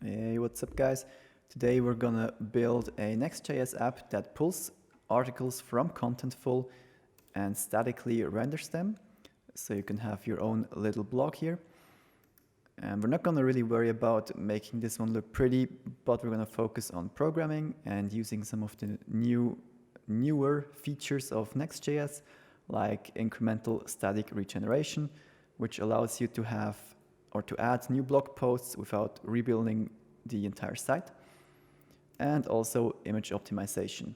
Hey, what's up guys? Today we're gonna build a Next.js app that pulls articles from Contentful and statically renders them. So you can have your own little blog here. And we're not gonna really worry about making this one look pretty, but we're gonna focus on programming and using some of the newer features of Next.js, like incremental static regeneration, which allows you to have or to add new blog posts without rebuilding the entire site, and also image optimization.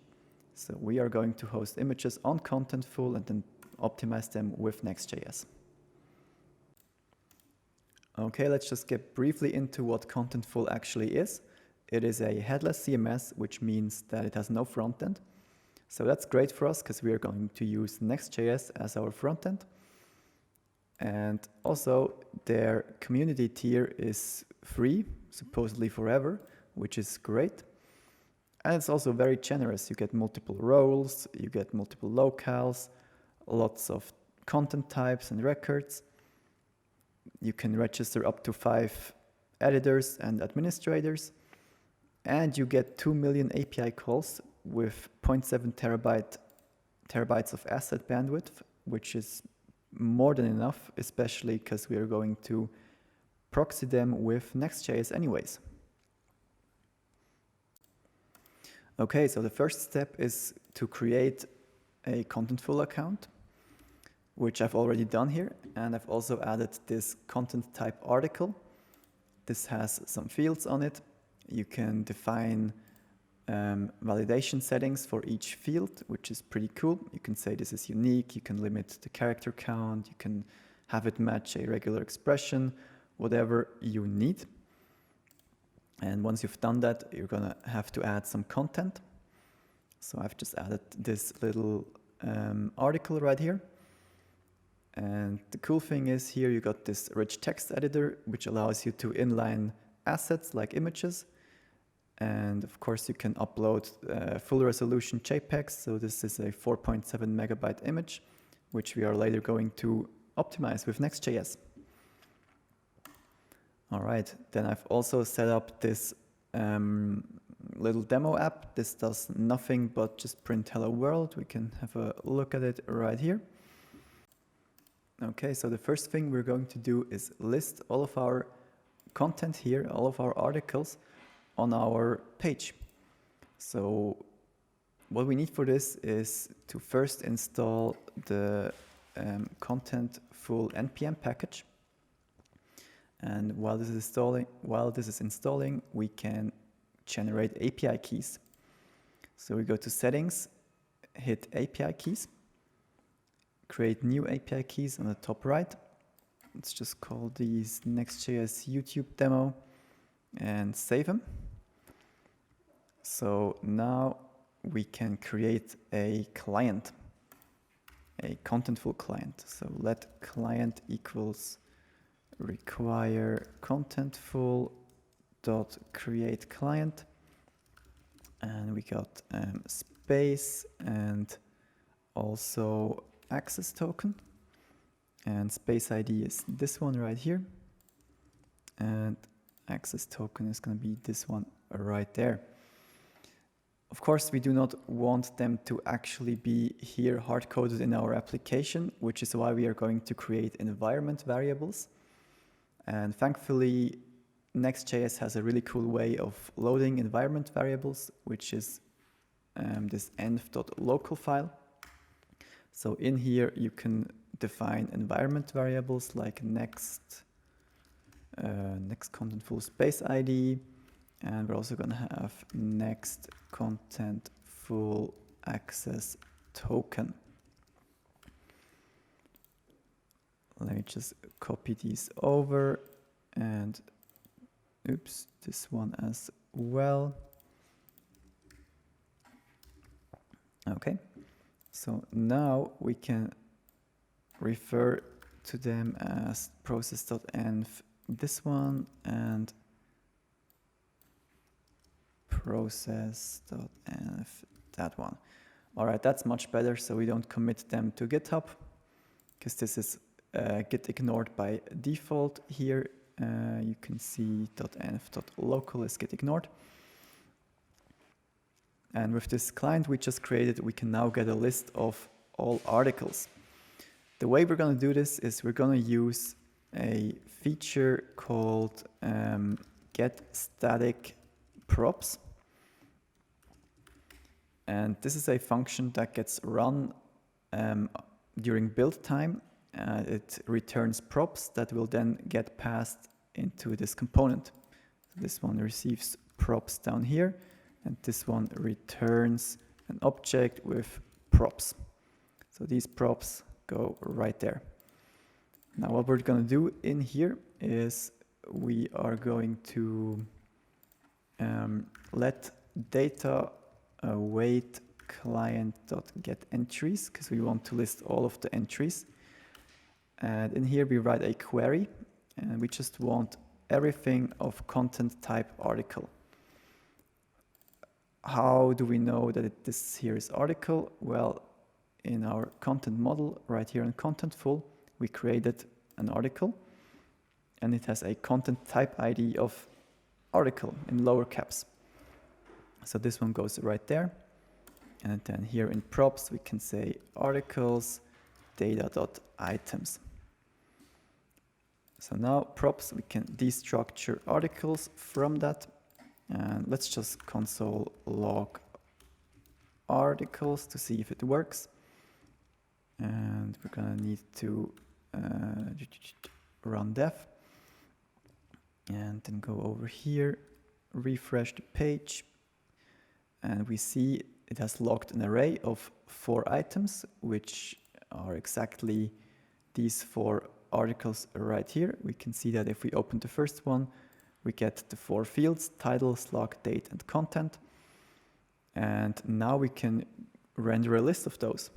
So we are going to host images on Contentful and then optimize them with Next.js. Okay, let's just get briefly into what Contentful actually is. It is a headless CMS, which means that it has no front end. So that's great for us because we are going to use Next.js as our front end. And also their community tier is free, supposedly forever, which is great. And it's also very generous. You get multiple roles, you get multiple locales, lots of content types and records. You can register up to 5 editors and administrators. And you get 2 million API calls with 0.7 terabytes of asset bandwidth, which is more than enough, especially because we are going to proxy them with Next.js anyways. Okay, so the first step is to create a Contentful account, which I've already done here, and I've also added this content type article. This has some fields on it. You can define validation settings for each field, which is pretty cool. You can say this is unique, you can limit the character count, you can have it match a regular expression, whatever you need. And once you've done that, you're gonna have to add some content. So I've just added this little article right here. And the cool thing is here you got this rich text editor, which allows you to inline assets like images. And of course you can upload full resolution JPEGs. So this is a 4.7 megabyte image, which we are later going to optimize with Next.js. All right, then I've also set up this little demo app. This does nothing but just print hello world. We can have a look at it right here. Okay, so the first thing we're going to do is list all of our content here, all of our articles on our page. So what we need for this is to first install the Contentful npm package. And while this is installing, we can generate API keys. So we go to settings, hit API keys, create new API keys on the top right. Let's just call these Next.js YouTube demo and save them. So now we can create a client, a Contentful client. So let client equals require Contentful dot create client, and we got space and also access token, and space ID is this one right here, and access token is going to be this one right there. Of course, we do not want them to actually be here hard-coded in our application, which is why we are going to create environment variables. And thankfully, Next.js has a really cool way of loading environment variables, which is this env.local file. So in here, you can define environment variables like next Contentful space ID, and we're also going to have next Contentful access token. Let me just copy these over and oops, this one as well. Okay, so now we can refer to them as process.env this one and process.env that one. All right, that's much better, so we don't commit them to GitHub, because this is git ignored by default here You can see .env.local is get ignored. And with this client we just created, we can now get a list of all articles. The way we're going to do this is we're going to use a feature called get static props. And this is a function that gets run during build time. It returns props that will then get passed into this component. This one receives props down here, and this one returns an object with props. So these props go right there. Now what we're going to do in here is we are going to let data await client.getEntries, because we want to list all of the entries. And in here we write a query, and we just want everything of content type article. How do we know that this here is article? Well, in our content model right here in Contentful, we created an article, and it has a content type ID of article in lower caps. So this one goes right there. And then here in props, we can say articles data.items. So now props, we can destructure articles from that. And let's just console log articles to see if it works. And we're gonna need to run dev. And then go over here, refresh the page. And we see it has logged an array of 4 items, which are exactly these 4 articles right here. We can see that if we open the first one, we get the 4 fields: title, slug, date, and content. And now we can render a list of those.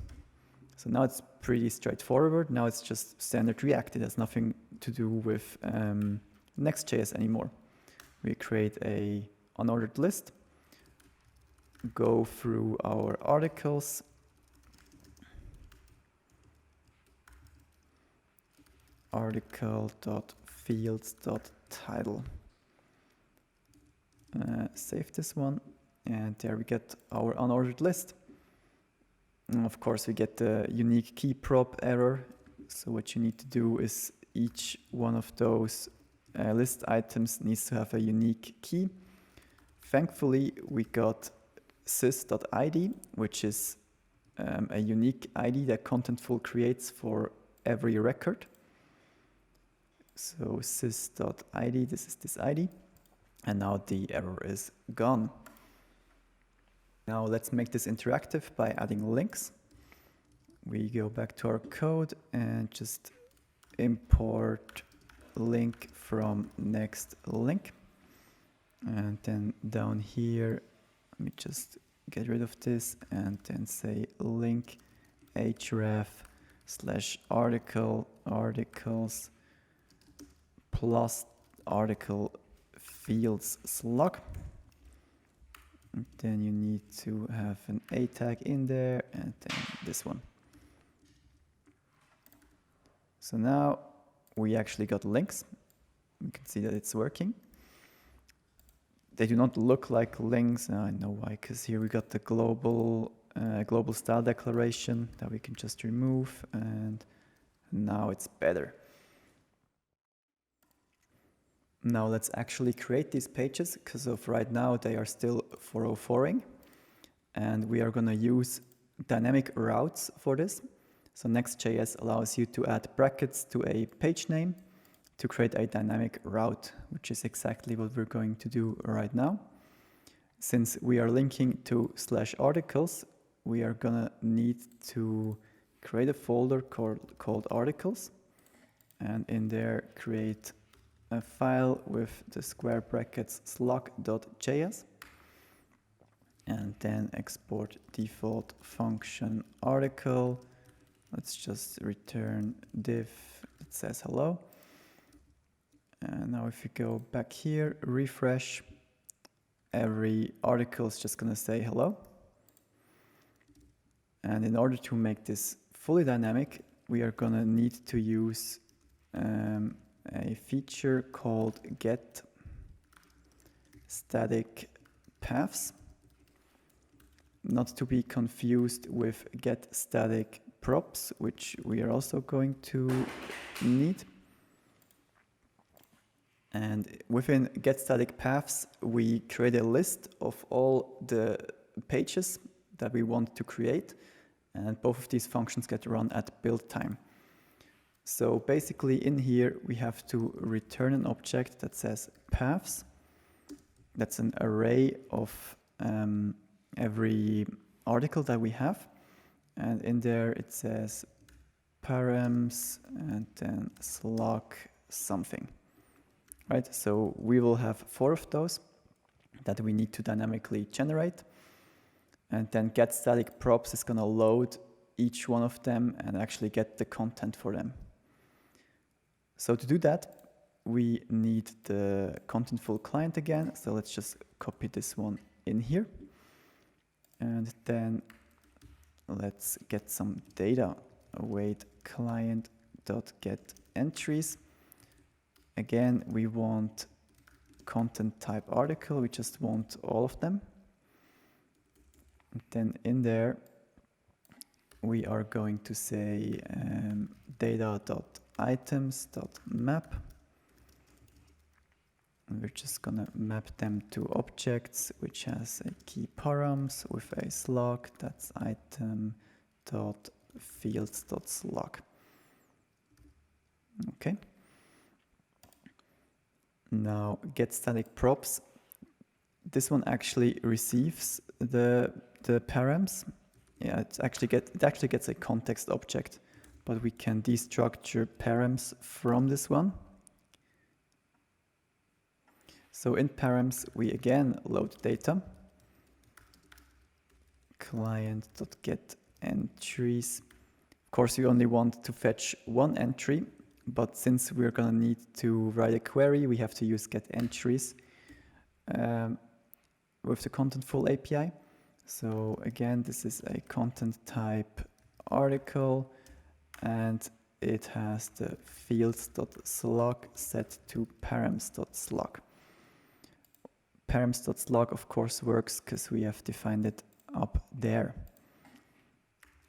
So now it's pretty straightforward. Now it's just standard React. It has nothing to do with Next.js anymore. We create a unordered list, go through our articles, article.fields.title. Save this one, and there we get our unordered list. And of course we get the unique key prop error. So what you need to do is each one of those list items needs to have a unique key. Thankfully we got sys.id, which is a unique ID that Contentful creates for every record. So sys.id, this is this ID, and now the error is gone. Now let's make this interactive by adding links. We go back to our code and just import link from next link. And then down here, let me just get rid of this and then say link href/article articles plus article fields slug. And then you need to have an A tag in there, and then this one. So now we actually got links. You can see that it's working. They do not look like links. I know why, because here we got the global style declaration that we can just remove, and now it's better. Now let's actually create these pages, because of right now they are still 404ing, and we are going to use dynamic routes for this. So Next.js allows you to add brackets to a page name to create a dynamic route, which is exactly what we're going to do right now. Since we are linking to /articles, we are gonna need to create a folder called articles, and in there create a file with the square brackets slug.js, and then export default function article. Let's just return div that says hello. And now if you go back here, refresh, every article is just going to say hello. And in order to make this fully dynamic, we are going to need to use a feature called get static paths, not to be confused with get static props, which we are also going to need. And within get static paths, we create a list of all the pages that we want to create, and both of these functions get run at build time. So basically in here we have to return an object that says paths. That's an array of every article that we have, and in there it says params and then slug something, right? So we will have 4 of those that we need to dynamically generate, and then get static props is going to load each one of them and actually get the content for them. So to do that, we need the Contentful client again. So let's just copy this one in here. And then let's get some data. Await client.get entries. Again, we want content type article. We just want all of them. And then in there, we are going to say data.items.map. And we're just gonna map them to objects, which has a key params with a slug. That's item.fields.slug. Okay. Now get static props. This one actually receives the params. Yeah, it actually gets a context object, but we can destructure params from this one. So in params, we again load data. Client.get entries. Of course, we only want to fetch one entry, but since we're going to need to write a query, we have to use get entries with the Contentful API. So again, this is a content type article, and it has the fields.slug set to params.slug. Params.slug of course works because we have defined it up there.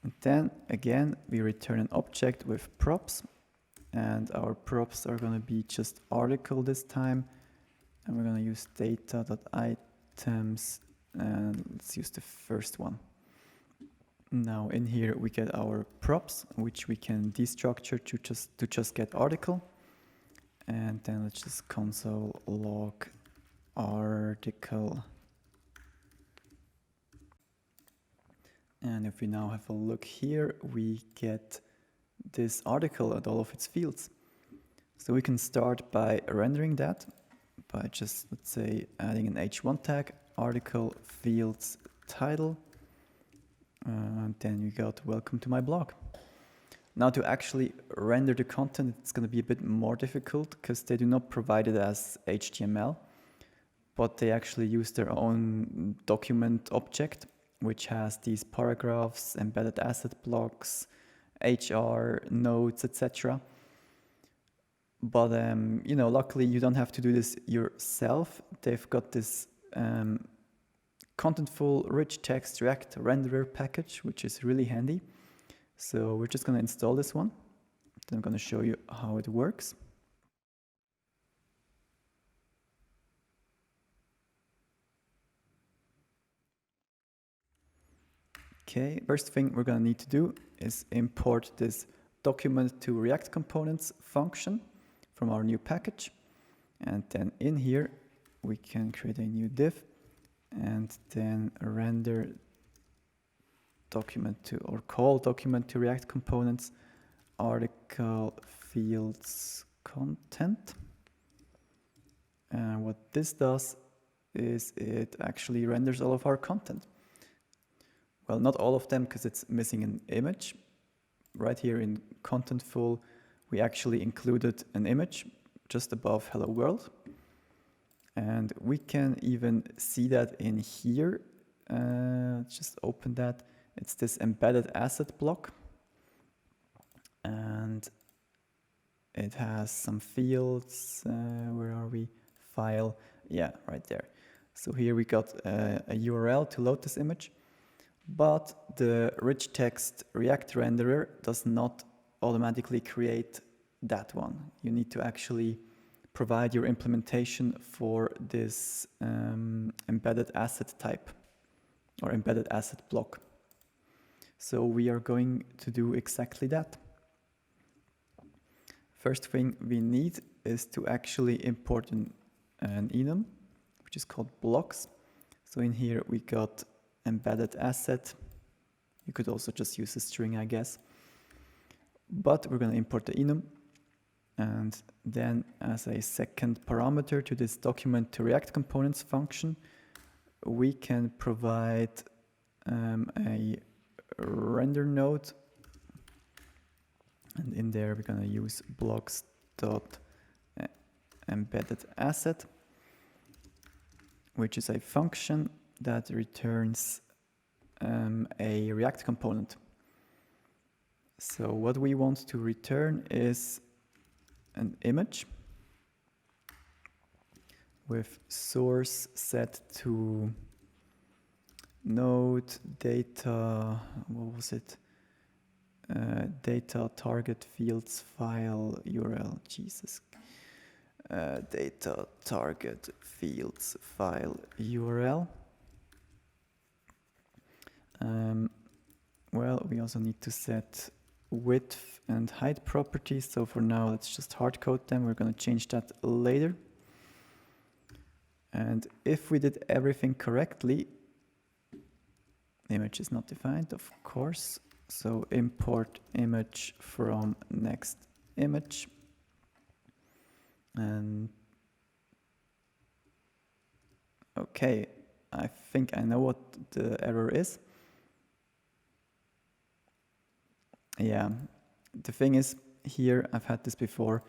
And then again, we return an object with props, and our props are going to be just article this time, and we're going to use data.items, and let's use the first one. Now in here we get our props, which we can destructure to just get article, and then let's just console log article. And if we now have a look here, we get this article and all of its fields. So we can start by rendering that by just, let's say, adding an h1 tag, article fields title, and then we got welcome to my blog. Now to actually render the content, it's going to be a bit more difficult because they do not provide it as HTML, but they actually use their own document object, which has these paragraphs, embedded asset blocks, HR, notes, etc. But you know, luckily you don't have to do this yourself. They've got this Contentful rich text React renderer package, which is really handy. So we're just going to install this one. Then I'm going to show you how it works. Okay, first thing we're going to need to do is import this document to React components function from our new package. And then in here, we can create a new div and then render document to, or call document to React components article fields content. And what this does is it actually renders all of our content. Well, not all of them because it's missing an image. Right here in Contentful, we actually included an image just above Hello World. And we can even see that in here. Let's just open that. It's this embedded asset block. And It has some fields. Where are we? File. Yeah, right there. So here we got a URL to load this image, but the rich text React renderer does not automatically create that one. You need to actually provide your implementation for this embedded asset type or embedded asset block. So we are going to do exactly that. First thing we need is to actually import an enum, which is called blocks. So in here we got embedded asset. You could also just use a string, I guess. But we're going to import the enum. And then as a second parameter to this document to React components function, we can provide a render node. And in there, we're going to use blocks.embedded asset, which is a function that returns a React component. So what we want to return is an image with source set to node data, what was it? Data target fields file URL, Jesus. Data target fields file URL. Well, we also need to set width and height properties. So for now, let's just hard code them. We're going to change that later. And if we did everything correctly, image is not defined, of course. So import image from next image. And okay, I think I know what the error is. Yeah, the thing is here, I've had this before.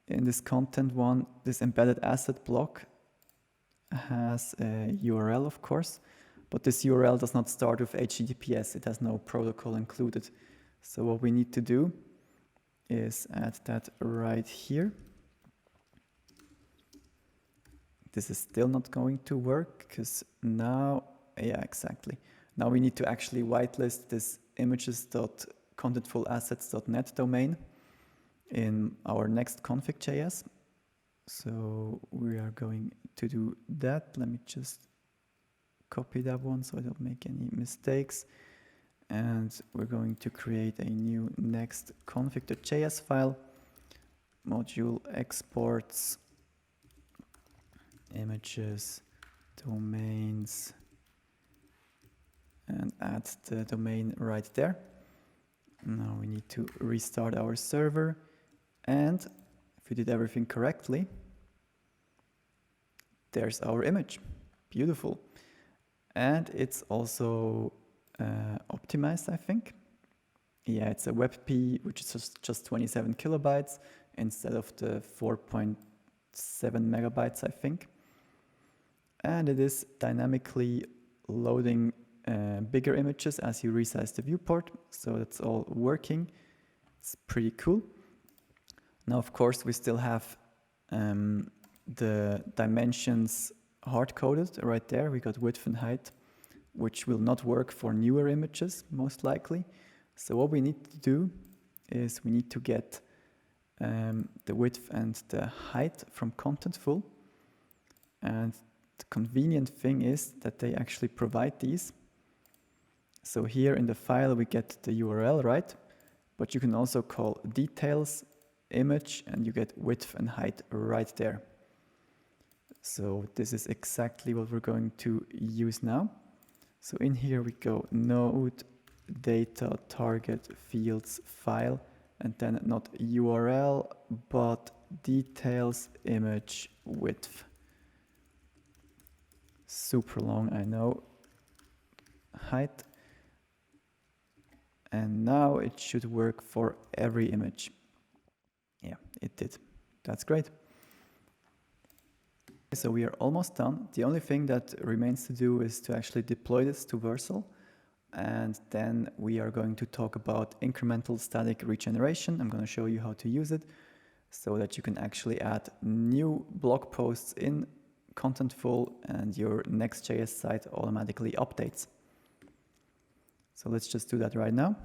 In this content one, this embedded asset block has a URL, of course, but this URL does not start with HTTPS. It has no protocol included. So what we need to do is add that right here. This is still not going to work because now, yeah, exactly. Now we need to actually whitelist this images.contentfulassets.net domain in our next config.js. So we are going to do that. Let me just copy that one so I don't make any mistakes. And we're going to create a new next config.js file, module exports, images, domains, and add the domain right there. Now we need to restart our server, and if we did everything correctly, there's our image. Beautiful. And it's also optimized, I think. Yeah, it's a WebP, which is just 27 kilobytes instead of the 4.7 megabytes, I think. And it is dynamically loading bigger images as you resize the viewport. So that's all working. It's pretty cool. Now, of course, we still have the dimensions hard-coded right there. We got width and height, which will not work for newer images, most likely. So what we need to do is we need to get the width and the height from Contentful. And the convenient thing is that they actually provide these. So here in the file we get the URL, right? But you can also call details, image, and you get width and height right there. So this is exactly what we're going to use now. So in here we go node data target fields file, and then not URL, but details, image, width. Super long, I know. Height. And now it should work for every image. Yeah, it did. That's great. So we are almost done. The only thing that remains to do is to actually deploy this to Vercel. And then we are going to talk about incremental static regeneration. I'm going to show you how to use it. so that you can actually add new blog posts in Contentful and your Next.js site automatically updates. So let's just do that right now.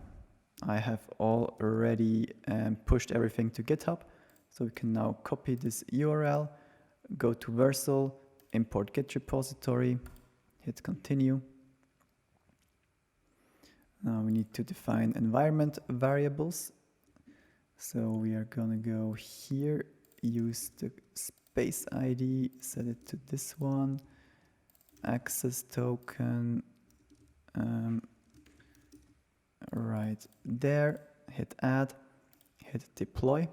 I have already pushed everything to GitHub, so we can now copy this URL, go to Vercel, import Git repository, hit continue. Now we need to define environment variables. So we are gonna go here, use the space ID, set it to this one, access token, right there, hit add, hit deploy.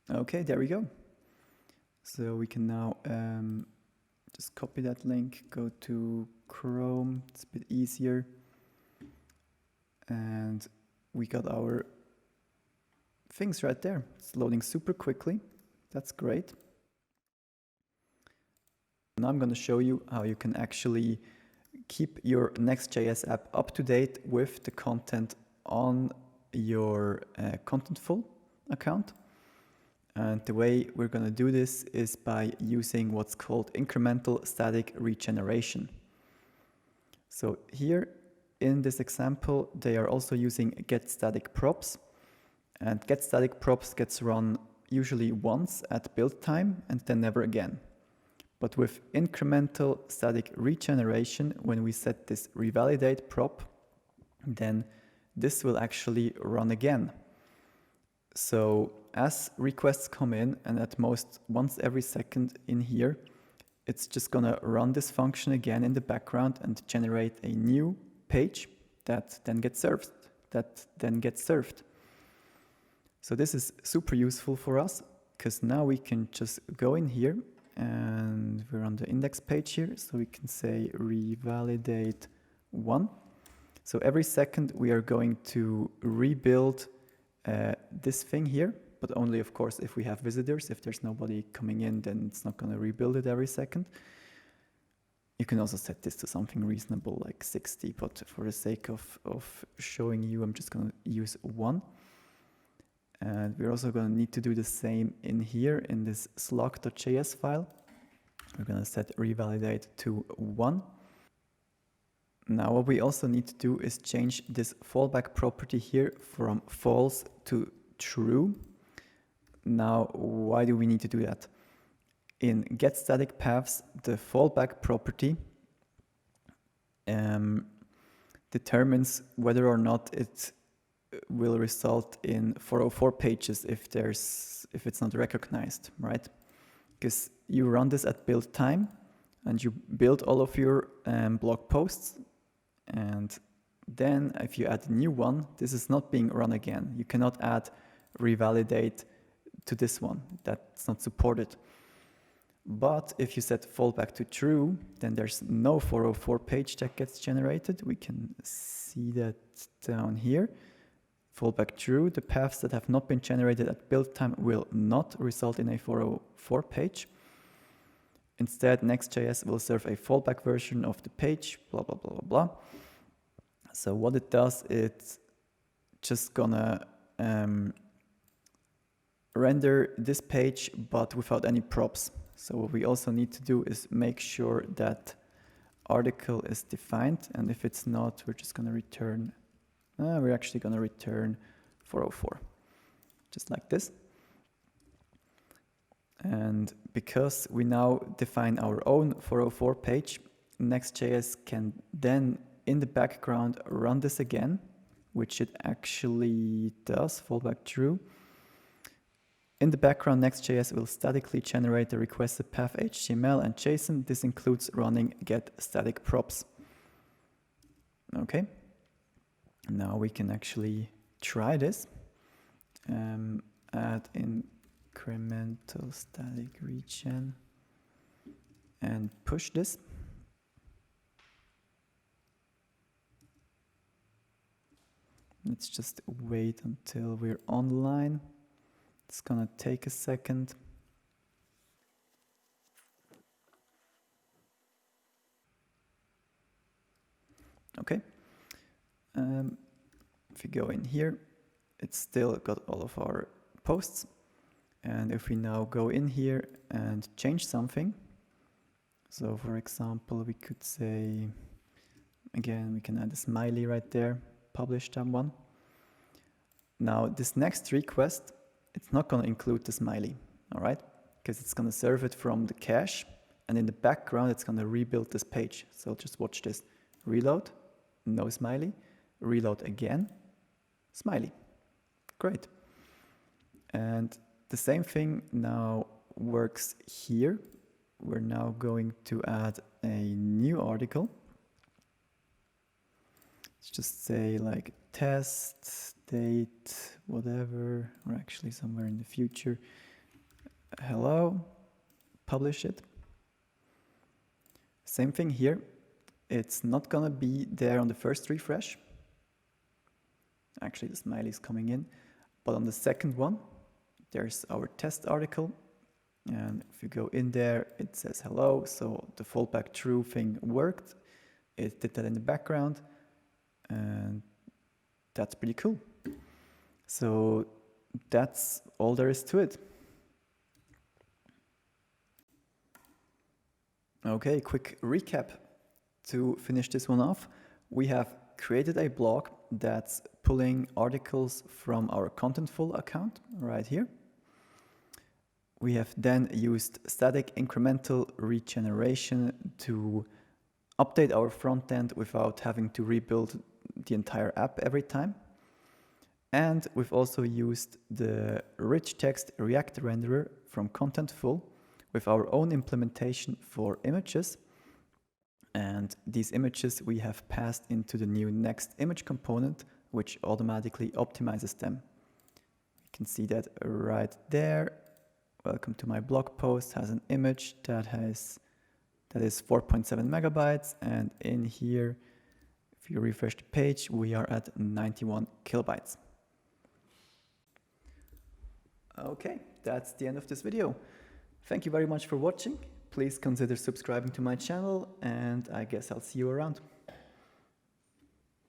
Okay, there we go. So we can now just copy that link, go to Chrome, it's a bit easier. And we got our things right there. It's loading super quickly. That's great. Now I'm going to show you how you can actually keep your Next.js app up to date with the content on your Contentful account. And the way we're going to do this is by using what's called incremental static regeneration. So here in this example, they are also using get static props. And get static props gets run usually once at build time and then never again. But with incremental static regeneration, when we set this revalidate prop, then this will actually run again. So as requests come in, and at most once every second in here, it's just gonna run this function again in the background and generate a new page that then gets served. So this is super useful for us, because now we can just go in here, and we're on the index page here, so we can say revalidate 1. So every second we are going to rebuild this thing here, but only of course if we have visitors. If there's nobody coming in, then it's not going to rebuild it every second. You can also set this to something reasonable like 60, but for the sake of showing you, I'm just going to use 1. And we're also going to need to do the same in here in this slug.js file. We're going to set revalidate to 1. Now what we also need to do is change this fallback property here from false to true. Now why do we need to do that? In getStaticPaths, the fallback property determines whether or not it will result in 404 pages if it's not recognized, right? Because you run this at build time and you build all of your blog posts, and then if you add a new one, this is not being run again. You cannot add revalidate to this one. That's not supported. But if you set fallback to true, then there's no 404 page that gets generated. We can see that down here. Fallback true, the paths that have not been generated at build time will not result in a 404 page. Instead, Next.js will serve a fallback version of the page, blah, blah, blah, blah, blah. So what it does, it's just gonna render this page, but without any props. So what we also need to do is make sure that article is defined. And if it's not, we're just gonna return, we're actually gonna return 404, just like this. And because we now define our own 404 page, Next.js can then in the background run this again, which it actually does, fallback true. In the background, Next.js will statically generate the requested path HTML and JSON. This includes running get static props. Okay, now we can actually try this. Add incremental static regen and push this. Let's just wait until we're online. It's gonna take a second. Okay. If we go in here, it's still got all of our posts. And if we now go in here and change something, so for example, we could say, again, we can add a smiley right there, publish that one. Now this next request, it's not going to include the smiley, all right? Because it's going to serve it from the cache, and in the background, it's going to rebuild this page. So just watch this. Reload, no smiley. Reload again, smiley. Great. And the same thing now works here. We're now going to add a new article. Let's just say like test, date, whatever, or actually somewhere in the future. Hello, publish it. Same thing here. It's not gonna be there on the first refresh. Actually, the smiley is coming in. But on the second one, there's our test article. And if you go in there, it says hello. So the fallback true thing worked. It did that in the background. And that's pretty cool. So that's all there is to it. Okay, quick recap to finish this one off. We have created a blog that's pulling articles from our Contentful account right here. We have then used Static Incremental Regeneration to update our front end without having to rebuild the entire app every time. And we've also used the rich text React renderer from Contentful with our own implementation for images. And these images we have passed into the new Next image component, which automatically optimizes them. You can see that right there. Welcome to my blog post has an image that is 4.7 megabytes, and in here, if you refresh the page, we are at 91 kilobytes. Okay, that's the end of this video. Thank you very much for watching. Please consider subscribing to my channel, and I guess I'll see you around.